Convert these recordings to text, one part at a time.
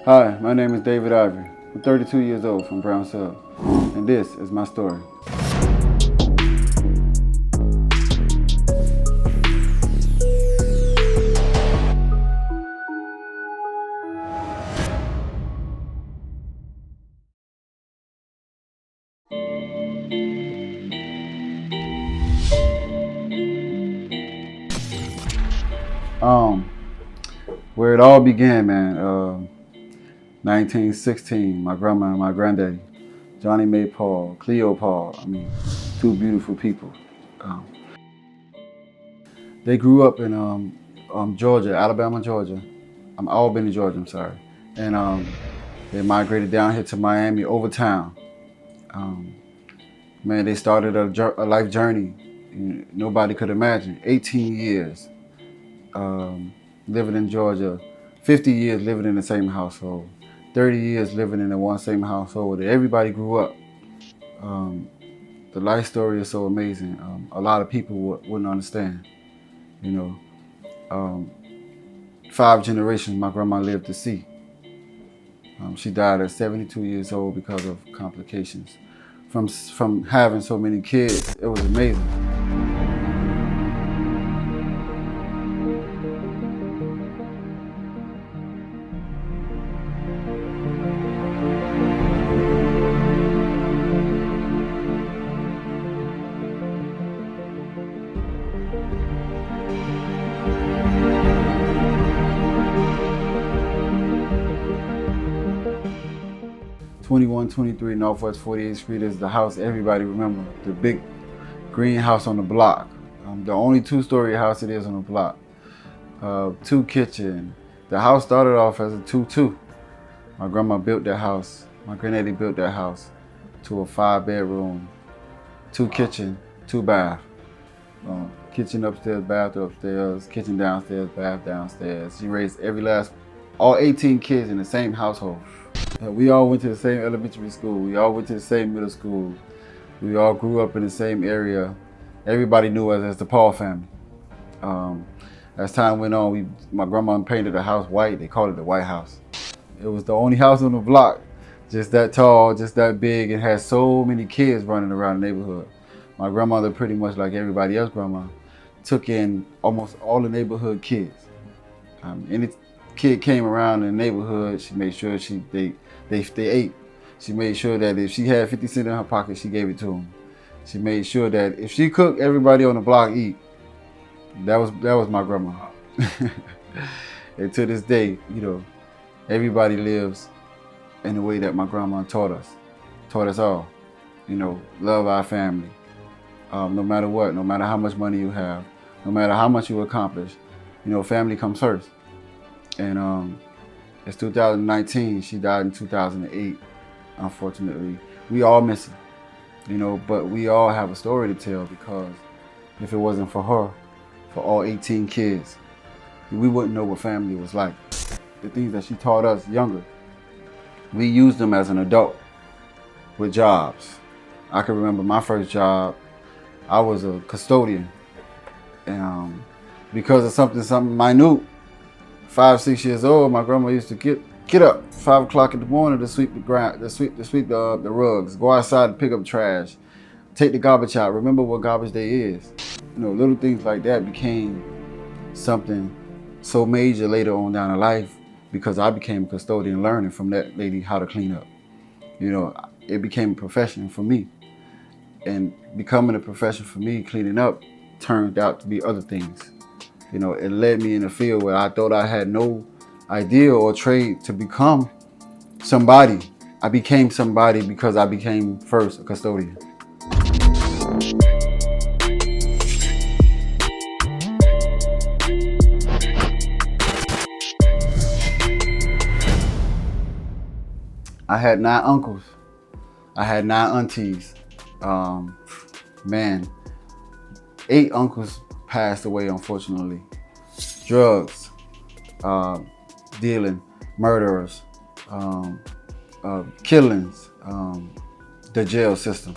Hi, my name is David Ivery. I'm 32 years old from Brown Sub, and this is my story. Where it all began, man, 1916, my grandma and my granddaddy, Johnny May Paul, Cleo Paul, two beautiful people. They grew up in Georgia, Alabama, Georgia. Albany, Georgia, I'm sorry. And they migrated down here to Miami over town. Man, they started a life journey nobody could imagine. 18 years living in Georgia, 50 years living in the same household, 30 years living in the one same household. Everybody grew up. The life story is so amazing. A lot of people wouldn't understand. 5 generations my grandma lived to see. She died at 72 years old because of complications from having so many kids. It was amazing. .23 Northwest 48th Street is the house everybody remember. The big green house on the block. The only 2-story house it is on the block. 2 kitchen. The house started off as a 2-2. My grandma built that house. My granddaddy built that house to a 5-bedroom, 2 kitchen, 2 bath. Kitchen upstairs, bath upstairs, kitchen downstairs, bath downstairs. She raised all 18 kids in the same household. We all went to the same elementary school. We all went to the same middle school. We all grew up in the same area. Everybody knew us as the Paul family. As time went on, my grandma painted the house white. They called it the White House. It was the only house on the block, just that tall, just that big, and had so many kids running around the neighborhood. My grandmother, pretty much like everybody else's grandma, took in almost all the neighborhood kids. Any kid came around in the neighborhood, she made sure they ate. She made sure that if she had 50 cents in her pocket, she gave it to them. She made sure that if she cooked, everybody on the block eat. That was my grandma. And to this day, everybody lives in the way that my grandma taught us all. Love our family. No matter what, no matter how much money you have, no matter how much you accomplish, family comes first. And it's 2019, she died in 2008, unfortunately. We all miss her, but we all have a story to tell, because if it wasn't for her, for all 18 kids, we wouldn't know what family was like. The things that she taught us younger, we used them as an adult with jobs. I can remember my first job, I was a custodian. And because of something minute, 5, 6 years old, my grandma used to get up 5 o'clock in the morning to sweep the ground, to sweep the rugs, go outside to pick up trash, take the garbage out. Remember what garbage day is. Little things like that became something so major later on down in life, because I became a custodian, learning from that lady how to clean up. It became a profession for me, and becoming a profession for me, cleaning up, turned out to be other things. It led me in a field where I thought I had no idea or trade to become somebody. I became somebody because I became first a custodian. I had 9 uncles. I had 9 aunties. 8 uncles passed away, unfortunately. Drugs, dealing, murderers, killings, the jail system.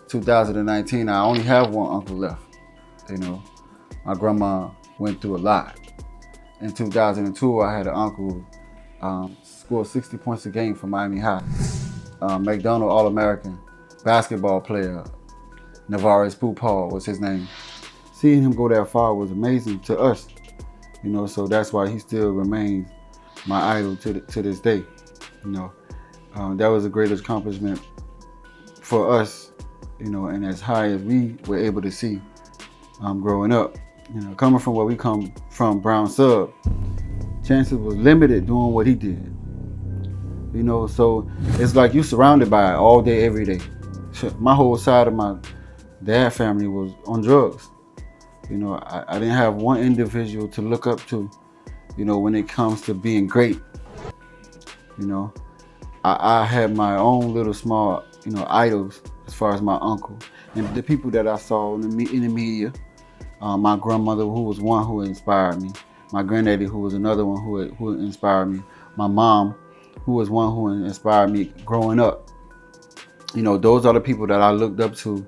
2019, I only have 1 uncle left. My grandma went through a lot. In 2002, I had an uncle Scored 60 points a game for Miami High. McDonald All-American, basketball player, Navarez Pupal was his name. Seeing him go that far was amazing to us, you know, so that's why he still remains my idol to this day, you know. That was a great accomplishment for us, you know, and as high as we were able to see growing up. You know, coming from where we come from, Brown Sub, chances was limited doing what he did. You know, so it's like you surrounded by it all day, every day. My whole side of my dad family was on drugs. You know, I didn't have one individual to look up to, you know, when it comes to being great. You know, I had my own little small, you know, idols as far as my uncle and the people that I saw in the media. My grandmother, who was one who inspired me. My granddaddy, who was another one who inspired me. My mom, who was one who inspired me growing up. You know, those are the people that I looked up to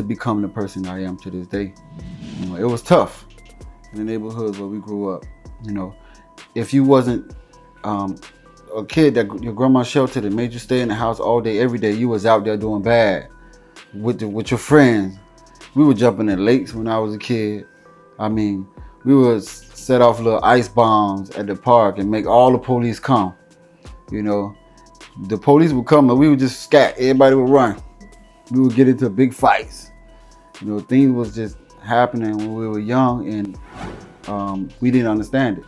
become the person I am to this day. You know, it was tough in the neighborhoods where we grew up. You know, if you wasn't a kid that your grandma sheltered and made you stay in the house all day, every day, you was out there doing bad with your friends. We were jumping in lakes when I was a kid. I mean, we would set off little ice bombs at the park and make all the police come. You know, the police would come and we would just scat. Everybody would run. We would get into big fights. You know, things was just happening when we were young, and we didn't understand it.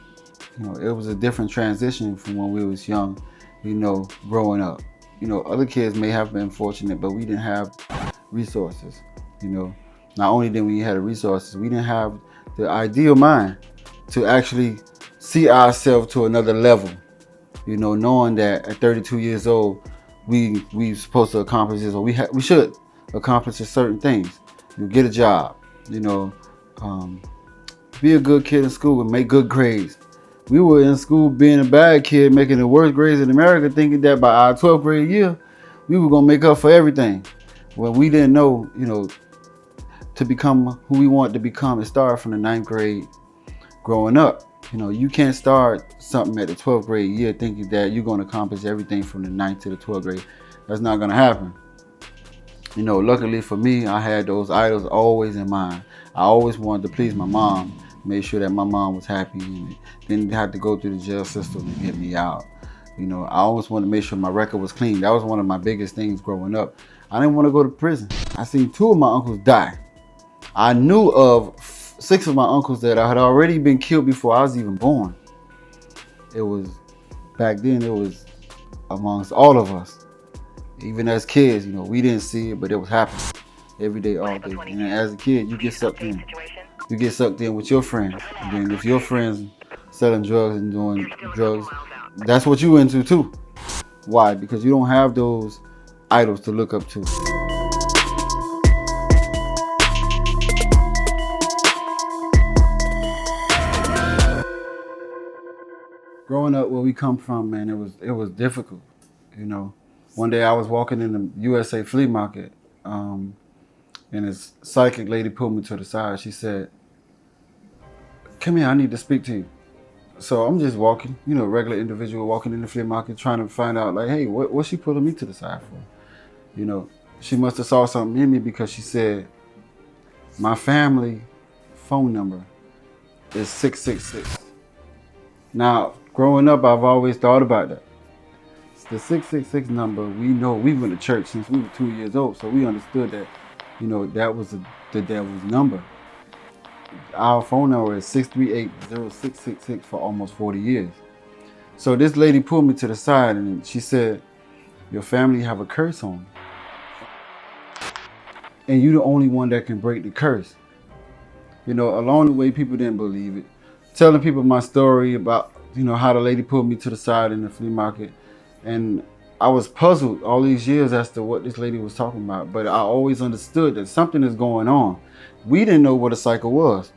You know, it was a different transition from when we was young, you know, growing up. You know, other kids may have been fortunate, but we didn't have resources. You know, not only did we have the resources, we didn't have the ideal mind to actually see ourselves to another level. You know, knowing that at 32 years old, we supposed to accomplish this, or we should accomplish certain things. You get a job, you know, be a good kid in school and make good grades. We were in school being a bad kid, making the worst grades in America, thinking that by our 12th grade year, we were gonna make up for everything. Well, we didn't know, you know, to become who we want to become, it started from the 9th grade growing up. You know, you can't start something at the 12th grade year thinking that you're going to accomplish everything from the 9th to the 12th grade. That's not going to happen. You know, luckily for me, I had those idols always in mind. I always wanted to please my mom, make sure that my mom was happy and didn't have to go through the jail system to get me out. You know, I always wanted to make sure my record was clean. That was one of my biggest things growing up. I didn't want to go to prison. I seen 2 of my uncles die. I knew of 6 of my uncles that had already been killed before I was even born. It was, back then, it was amongst all of us. Even as kids, you know, we didn't see it, but it was happening every day, all day. And as a kid, you get sucked in. You get sucked in with your friends. And then if your friends selling drugs and doing drugs, that's what you into too. Why? Because you don't have those idols to look up to. Growing up where we come from, man, it was difficult, you know. One day I was walking in the USA flea market, and this psychic lady pulled me to the side. She said, "Come here, I need to speak to you." So I'm just walking, you know, regular individual walking in the flea market, trying to find out, like, hey, what's she pulling me to the side for? You know, she must have saw something in me, because she said, my family phone number is 666. Now, growing up, I've always thought about that. It's the 666 number. We know, we went to church since we were 2 years old, so we understood that, you know, that was the devil's number. Our phone number is 638-0666 for almost 40 years. So this lady pulled me to the side and she said, your family have a curse on you. And you're the only one that can break the curse. You know, along the way, people didn't believe it. Telling people my story about, you know, how the lady pulled me to the side in the flea market. And I was puzzled all these years as to what this lady was talking about. But I always understood that something is going on. We didn't know what a cycle was.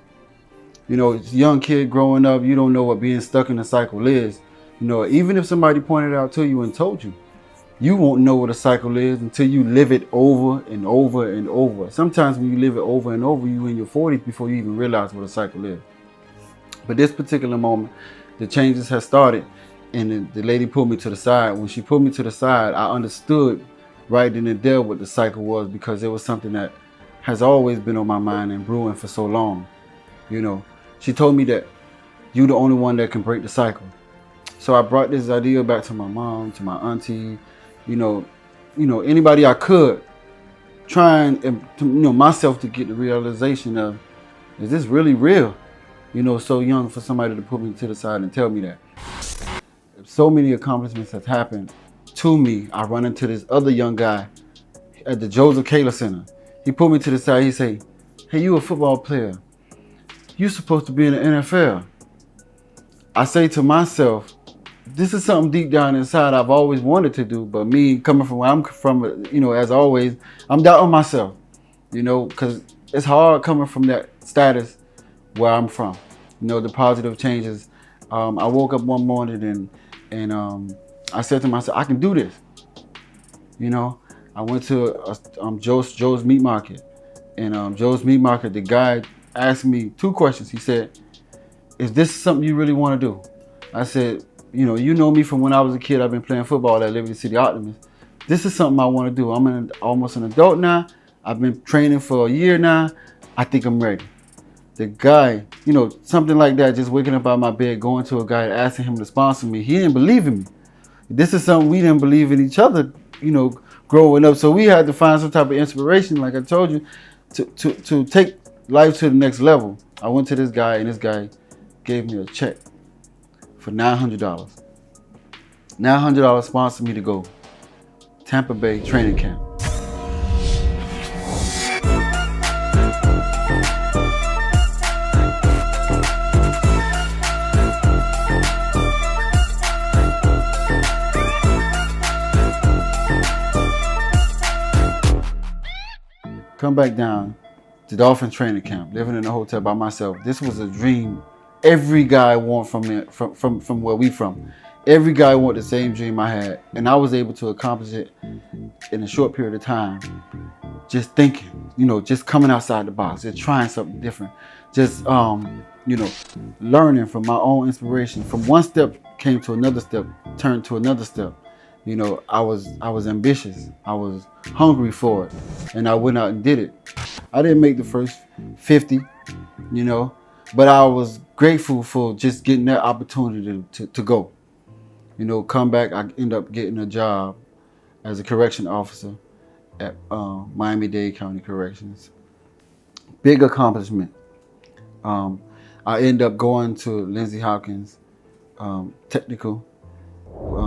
You know, as a young kid growing up, you don't know what being stuck in a cycle is. You know, even if somebody pointed it out to you and told you, you won't know what a cycle is until you live it over and over and over. Sometimes when you live it over and over, you in your 40s before you even realize what a cycle is. But this particular moment, the changes have started. And the lady pulled me to the side. When she pulled me to the side, I understood right then and there what the cycle was, because it was something that has always been on my mind and brewing for so long. You know, she told me that you're the only one that can break the cycle. So I brought this idea back to my mom, to my auntie, you know, anybody I could, trying to, myself to get the realization of, is this really real? You know, so young for somebody to put me to the side and tell me that. So many accomplishments have happened to me. I run into this other young guy at the Joseph Kayla Center. He pulled me to the side. He say, hey, you a football player. You supposed to be in the NFL. I say to myself, this is something deep down inside I've always wanted to do, but me coming from where I'm from, as always, I'm doubting myself, because it's hard coming from that status where I'm from, the positive changes. I woke up one morning and I said to myself, I can do this. I went to Joe's Meat Market, and Joe's Meat Market, the guy asked me 2 questions. He said, is this something you really want to do? I said, you know me from when I was a kid. I've been playing football at Liberty City Optimist. This is something I want to do. I'm almost an adult now. I've been training for a year now. I think I'm ready. The guy, something like that, just waking up out of my bed, going to a guy, asking him to sponsor me. He didn't believe in me. This is something we didn't believe in each other, growing up. So we had to find some type of inspiration, like I told you, to take life to the next level. I went to this guy, and this guy gave me a check for $900. $900 sponsored me to go Tampa Bay training camp. Come back down to Dolphin training camp, living in a hotel by myself. This was a dream every guy want from where we from. Every guy want the same dream I had, and I was able to accomplish it in a short period of time. Just thinking, just coming outside the box, just trying something different, just learning from my own inspiration. From one step came to another step, turned to another step. I was ambitious. I was hungry for it, and I went out and did it. I didn't make the first 50, but I was grateful for just getting that opportunity to go. Come back, I end up getting a job as a correction officer at Miami-Dade County Corrections. Big accomplishment. I end up going to Lindsey Hopkins Technical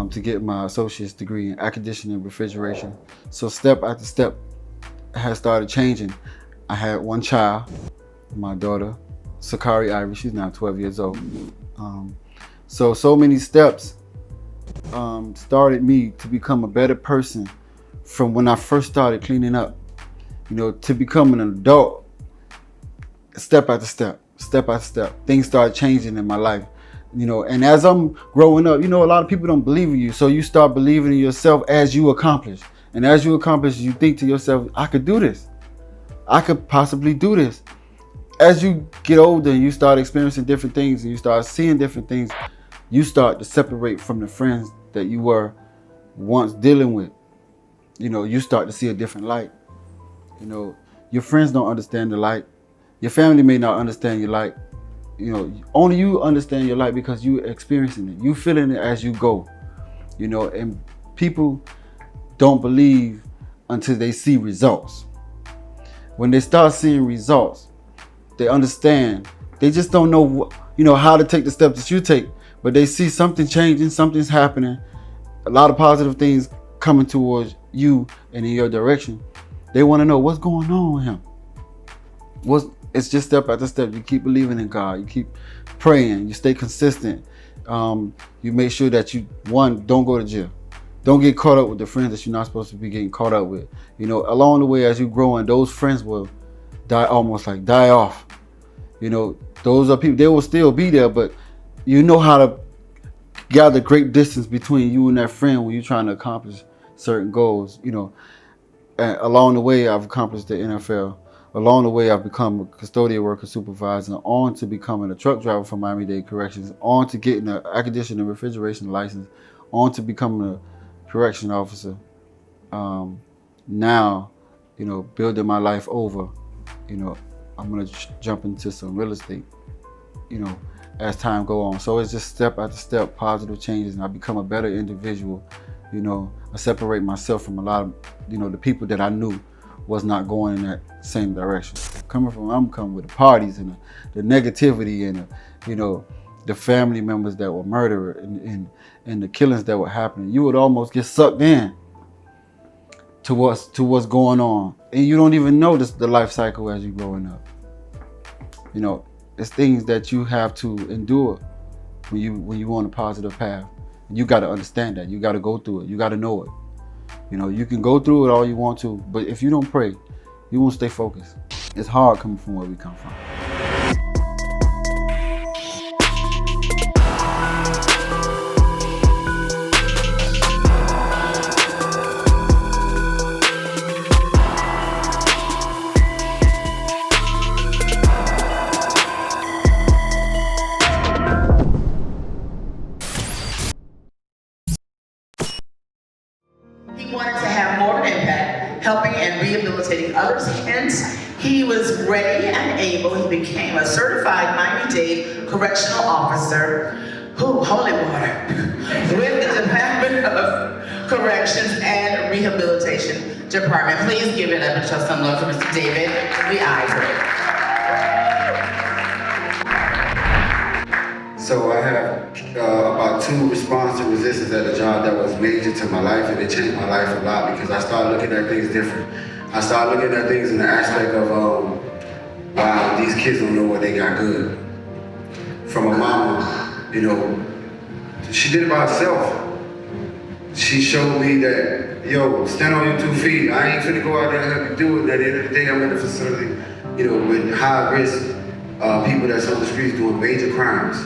to get my associate's degree in air conditioning and refrigeration. So step after step has started changing. I had one child, my daughter, Sakari Ivery. She's now 12 years old. So many steps started me to become a better person from when I first started cleaning up, to becoming an adult. Step after step, step after step, things started changing in my life. And as I'm growing up, a lot of people don't believe in you. So you start believing in yourself as you accomplish. And as you accomplish, you think to yourself, I could do this. I could possibly do this. As you get older and you start experiencing different things and you start seeing different things, you start to separate from the friends that you were once dealing with. You start to see a different light. Your friends don't understand the light. Your family may not understand your light. Only you understand your light because you experiencing it. You feeling it as you go. And people don't believe until they see results. When they start seeing results, they understand. They just don't know, how to take the steps that you take. But they see something changing, something's happening, a lot of positive things coming towards you and in your direction. They want to know what's going on with him. It's just step after step. You keep believing in God. You keep praying. You stay consistent. You make sure that you, one, don't go to jail. Don't get caught up with the friends that you're not supposed to be getting caught up with. Along the way as you grow, and those friends will die off. Those are people, they will still be there, but you know how to gather great distance between you and that friend when you're trying to accomplish certain goals. And along the way, I've accomplished the NFL. Along the way, I've become a custodial worker supervisor, on to becoming a truck driver for Miami-Dade Corrections, on to getting an air conditioning and refrigeration license, on to becoming a correction officer. Now, you know, building my life over, you know, I'm gonna jump into some real estate, you know, as time go on. So it's just step after step, positive changes, and I become a better individual. You know, I separate myself from a lot of, you know, the people that I knew was not going in that same direction. I'm coming with the parties and the negativity and you know, the family members that were murdered and the killings that were happening. You would almost get sucked in to what's going on, and you don't even notice the life cycle as you're growing up. You know, it's things that you have to endure when you on a positive path. And you got to understand that. You got to go through it. You got to know it. You know, you can go through it all you want to, but if you don't pray, you won't stay focused. It's hard coming from where we come from. Helping and rehabilitating others. Hence, he was ready and able. He became a certified Miami-Dade correctional officer, holy water, with the Department of Corrections and Rehabilitation Department. Please give it up and show some love for Mr. David Lee Ivery. So I have about 2 response to resistance at a job that was major to my life, and it changed my life a lot because I started looking at things different. I started looking at things in the aspect of, wow, these kids don't know what they got good. From a mama, you know, she did it by herself. She showed me that, yo, stand on your 2 feet. I ain't finna go out there and have to do it. At the end of the day, I'm in a facility, you know, with high risk people that's on the streets doing major crimes.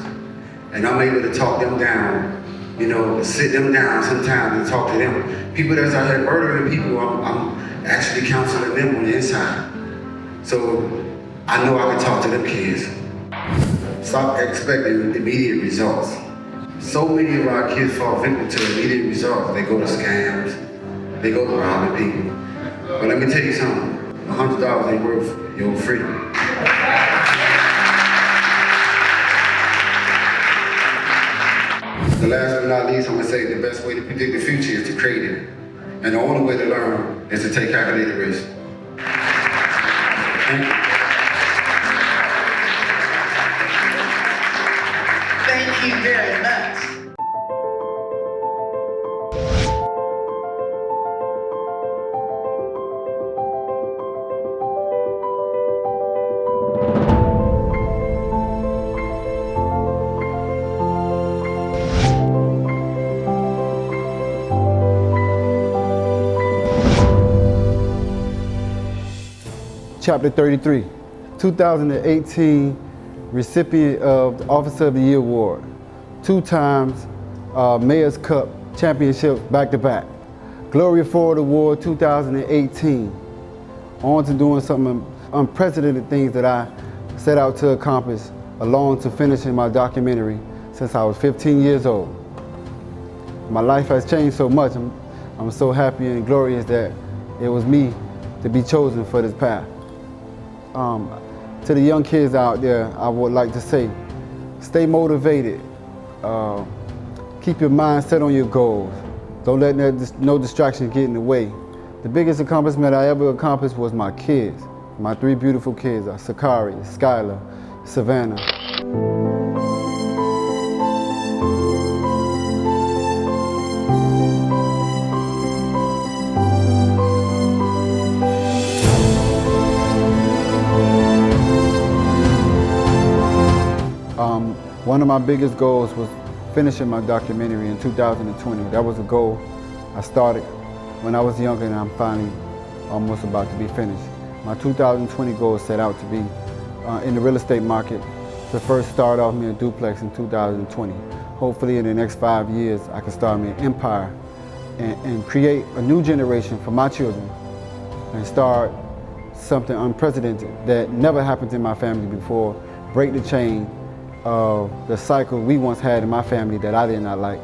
And I'm able to talk them down, you know, sit them down sometimes and talk to them. People that's out here murdering people, I'm actually counseling them on the inside. So I know I can talk to them kids. Stop expecting immediate results. So many of our kids fall victim to immediate results. They go to scams, they go to robbing people. But let me tell you something, $100 ain't worth your freedom. The last but not least, I'm gonna say the best way to predict the future is to create it. And the only way to learn is to take calculated risks. Thank you very much. Chapter 33, 2018 recipient of the Officer of the Year Award, 2 times Mayor's Cup Championship back-to-back, Gloria Ford Award 2018, on to doing some unprecedented things that I set out to accomplish, along to finishing my documentary since I was 15 years old. My life has changed so much. I'm so happy and glorious that it was me to be chosen for this path. To the young kids out there, I would like to say, stay motivated. Keep your mind set on your goals. Don't let no distraction get in the way. The biggest accomplishment I ever accomplished was my kids. My 3 beautiful kids are Sakari, Skylar, Savannah. One of my biggest goals was finishing my documentary in 2020. That was a goal I started when I was younger, and I'm finally almost about to be finished. My 2020 goal set out to be in the real estate market to first start off me a duplex in 2020. Hopefully in the next 5 years I can start me an empire and create a new generation for my children and start something unprecedented that never happened in my family before, break the chain of the cycle we once had in my family that I did not like.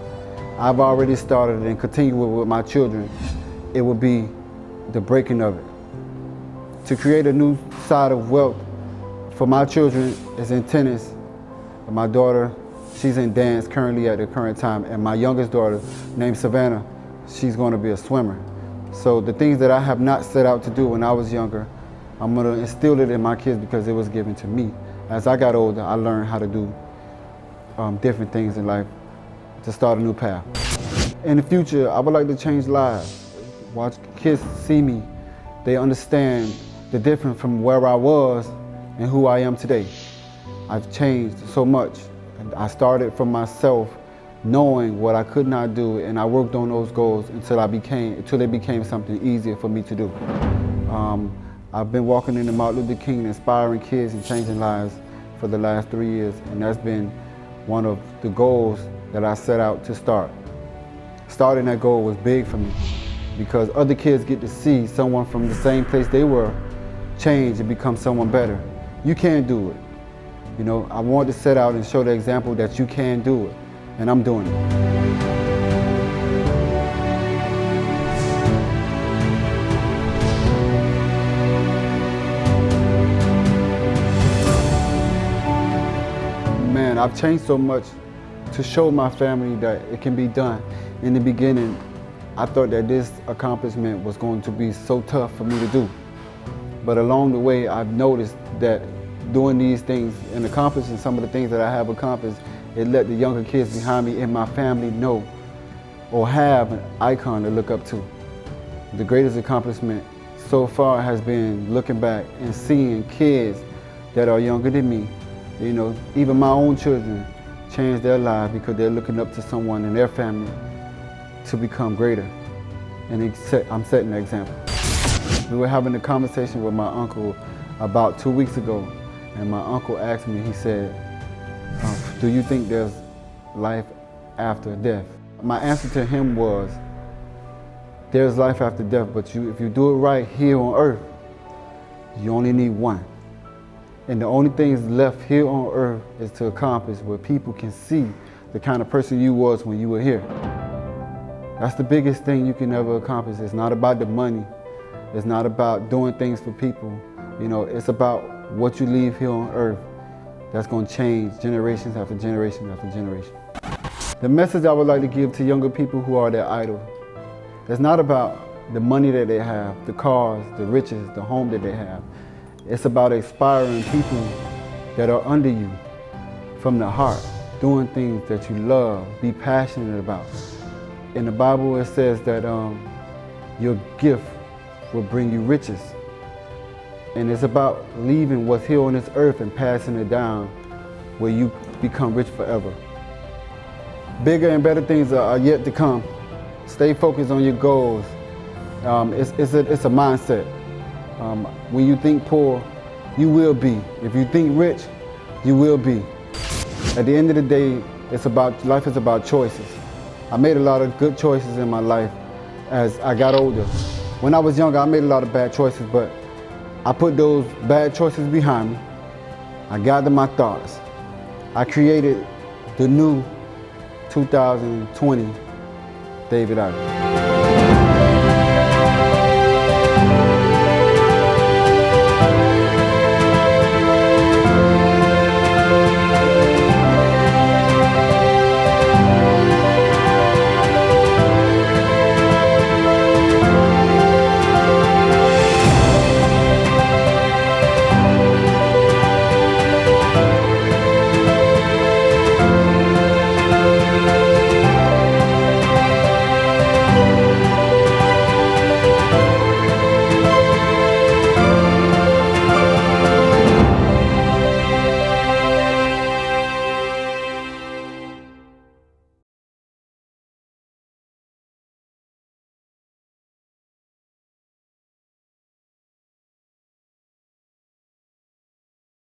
I've already started and continue with my children. It will be the breaking of it. To create a new side of wealth for my children is in tennis. My daughter, she's in dance currently at the current time, and my youngest daughter, named Savannah, she's going to be a swimmer. So the things that I have not set out to do when I was younger, I'm going to instill it in my kids because it was given to me. As I got older, I learned how to do different things in life to start a new path. In the future, I would like to change lives. Watch kids see me. They understand the difference from where I was and who I am today. I've changed so much. I started from myself, knowing what I could not do, and I worked on those goals until they became something easier for me to do. I've been walking in the Martin Luther King, inspiring kids and changing lives for the last 3 years, and that's been one of the goals that I set out to start. Starting that goal was big for me because other kids get to see someone from the same place they were change and become someone better. You can do it. You know, I wanted to set out and show the example that you can do it, and I'm doing it. Man, I've changed so much to show my family that it can be done. In the beginning, I thought that this accomplishment was going to be so tough for me to do. But along the way, I've noticed that doing these things and accomplishing some of the things that I have accomplished, it let the younger kids behind me in my family know or have an icon to look up to. The greatest accomplishment so far has been looking back and seeing kids that are younger than me, you know, even my own children, change their lives because they're looking up to someone in their family to become greater. And I'm setting the example. We were having a conversation with my uncle about 2 weeks ago, and my uncle asked me, he said, do you think there's life after death? My answer to him was, there's life after death, but if you do it right here on earth, you only need one. And the only things left here on earth is to accomplish where people can see the kind of person you was when you were here. That's the biggest thing you can ever accomplish. It's not about the money. It's not about doing things for people. You know, it's about what you leave here on earth that's going to change generations after generation after generation. The message I would like to give to younger people who are their idol, it's not about the money that they have, the cars, the riches, the home that they have. It's about inspiring people that are under you from the heart, doing things that you love, be passionate about. In the Bible, it says that your gift will bring you riches. And it's about leaving what's here on this earth and passing it down where you become rich forever. Bigger and better things are yet to come. Stay focused on your goals. It's a mindset. When you think poor, you will be. If you think rich, you will be. At the end of the day, life is about choices. I made a lot of good choices in my life as I got older. When I was younger, I made a lot of bad choices, but I put those bad choices behind me. I gathered my thoughts. I created the new 2020 David Ivery.